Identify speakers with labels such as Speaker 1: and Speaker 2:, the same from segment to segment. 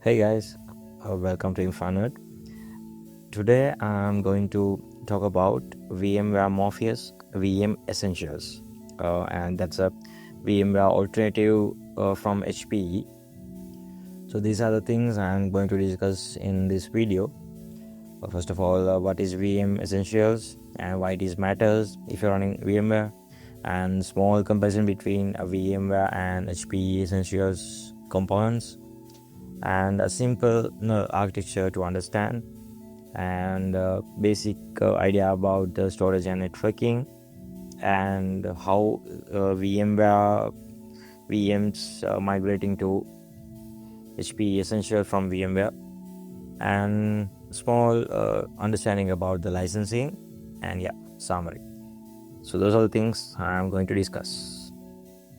Speaker 1: Hey guys, welcome to Infinite. Today I'm going to talk about VMware Morpheus VM Essentials, and that's a VMware alternative from HPE. So these are the things I'm going to discuss in this video. First of all, what is VM Essentials and why it matters if you're running VMware, and small comparison between a VMware and HPE Essentials components, and a simple architecture to understand, and basic idea about the storage and networking, and how VMware VMs migrating to HPE Essential from VMware, and small understanding about the licensing, and summary. So those are the things I'm going to discuss.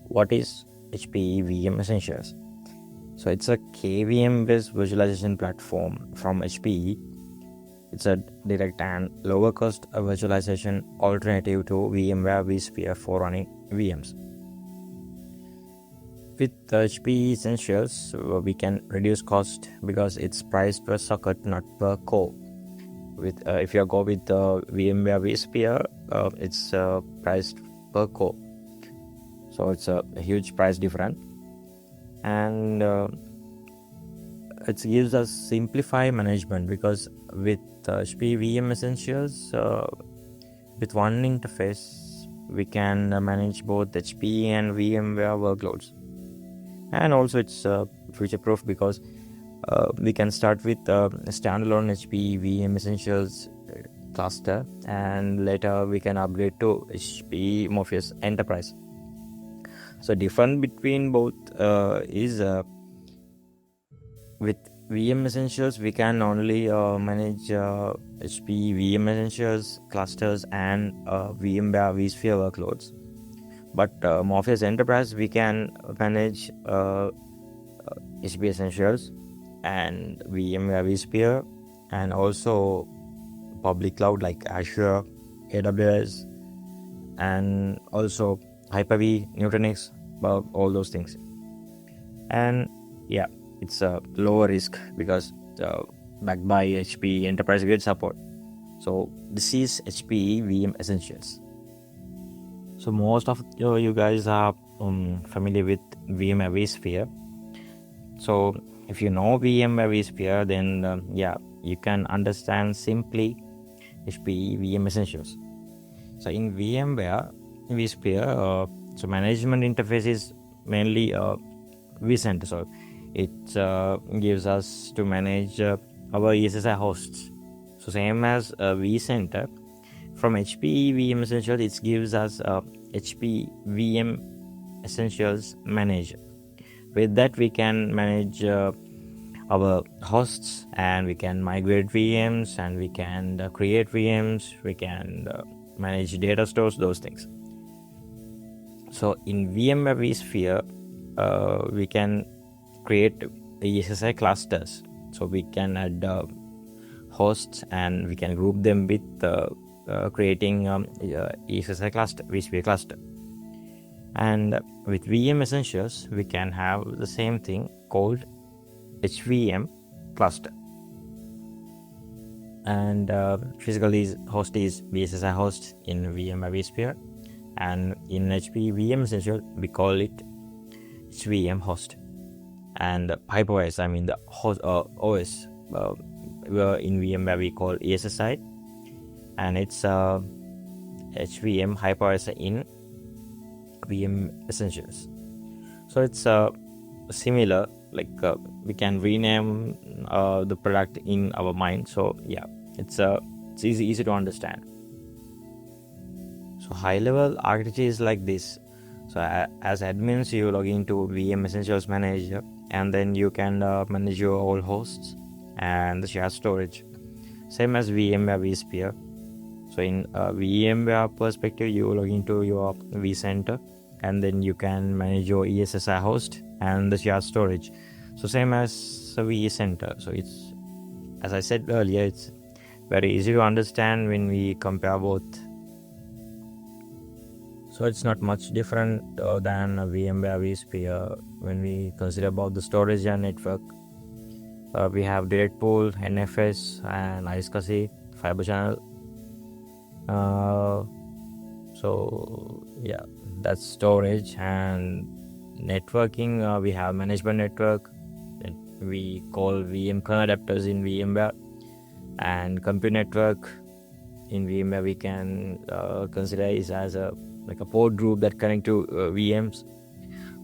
Speaker 1: What is HPE VM Essentials? So it's a KVM based virtualization platform from HPE. It's a direct and lower cost virtualization alternative to VMware vSphere for running VMs. With HPE Essentials, we can reduce cost because it's priced per socket, not per core. With if you go with VMware vSphere, it's priced per core, so it's a huge price difference, and it gives us simplified management because with HPE VM Essentials, with one interface, we can manage both HPE and VMware workloads. And also it's future proof because we can start with standalone HPE VM Essentials cluster, and later we can upgrade to HPE Morpheus Enterprise. So difference between both is with VM Essentials, we can only manage HPE VM Essentials clusters and VMware vSphere workloads. But Morpheus Enterprise, we can manage HPE Essentials and VMware vSphere, and also public cloud like Azure, AWS, and also Hyper-V, Nutanix, all those things. And it's a lower risk because backed by HPE Enterprise Grade support. So this is HPE VM Essentials. So most of you guys are familiar with VMware vSphere. So if you know VMware vSphere, then you can understand simply HPE VM Essentials. So in VMware vSphere, so management interface is mainly vCenter. So it gives us to manage our ESSi hosts. So same as vCenter, from HPE VM Essentials, it gives us HPE VM Essentials Manager. With that, we can manage our hosts, and we can migrate VMs, and we can create VMs, we can manage data stores, those things. So in VMware vSphere, we can create ESSi clusters. So we can add hosts, and we can group them with creating ESSi cluster, vSphere cluster. And with VM Essentials, we can have the same thing called HVM cluster. And physical host is VSSi host in VMware vSphere, and in HPE VM Essentials, we call it HVM host. And hypervisor, I mean the host OS, in VMware we call ESSi, and it's HVM hypervisor in VM Essentials. So it's similar, like we can rename the product in our mind. So it's easy to understand. So high level architecture is like this. So as admins, you log into VM Essentials Manager, and then you can manage your all hosts and the shared storage, same as VMware vSphere. So in VMware perspective, you log into your vCenter, and then you can manage your ESSi host and the shared storage. So same as vCenter. So it's, as I said earlier, it's very easy to understand when we compare both. So it's not much different than VMware vSphere when we consider about the storage and network. We have direct pool, NFS, and iSCSI, fiber channel. So yeah, that's storage. And networking, we have management network that we call VM adapters in VMware, and compute network in VMware we can consider is as a port group that connect to VMs,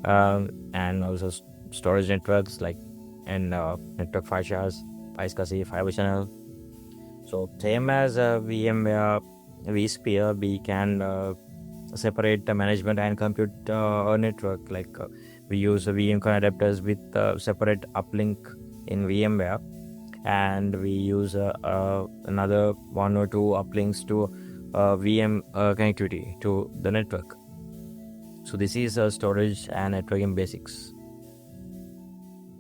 Speaker 1: and also storage networks and network file shares, iSCSI, fiber channel. So same as VMware vSphere, we can separate the management and compute network. We use VM adapters with separate uplink in VMware, and we use another one or two uplinks to VM connectivity to the network. So this is storage and networking basics.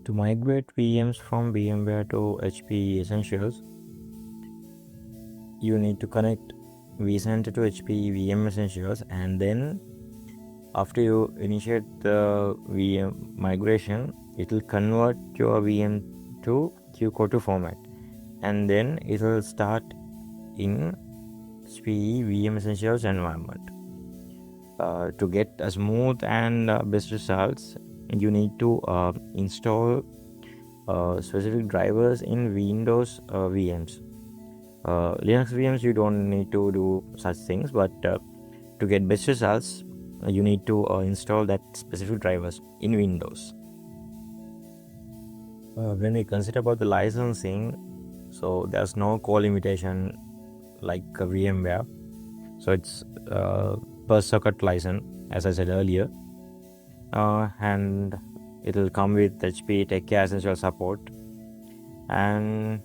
Speaker 1: To migrate VMs from VMware to HPE Essentials, you need to connect vCenter to HPE VM Essentials, and then after you initiate the VM migration, it will convert your VM to Q-Core2 format, and then it will start in HPE VM Essentials environment. To get a smooth and best results, you need to install specific drivers in Windows VMs. Linux VMs, you don't need to do such things, but to get best results, you need to install that specific drivers in Windows. When we consider about the licensing, so there's no call limitation like VMware. So it's per socket license, as I said earlier, and it will come with HPE TechCare Essential support. And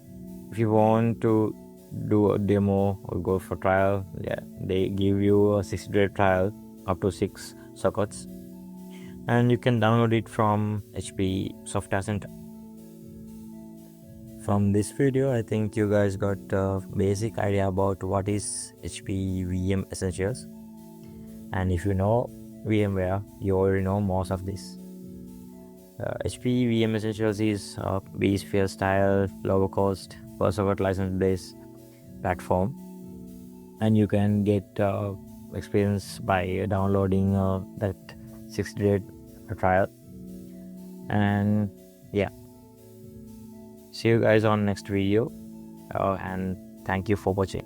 Speaker 1: if you want to do a demo or go for trial, they give you a 60-day trial up to 6 sockets, and you can download it from HPE Software Center. From this video, I think you guys got a basic idea about what is HPE VM Essentials, and if you know VMware, you already know most of this. HPE VM Essentials is a vSphere style, lower cost, per socket license based platform, and you can get experience by downloading that 60-day trial. And yeah, see you guys on next video, and thank you for watching.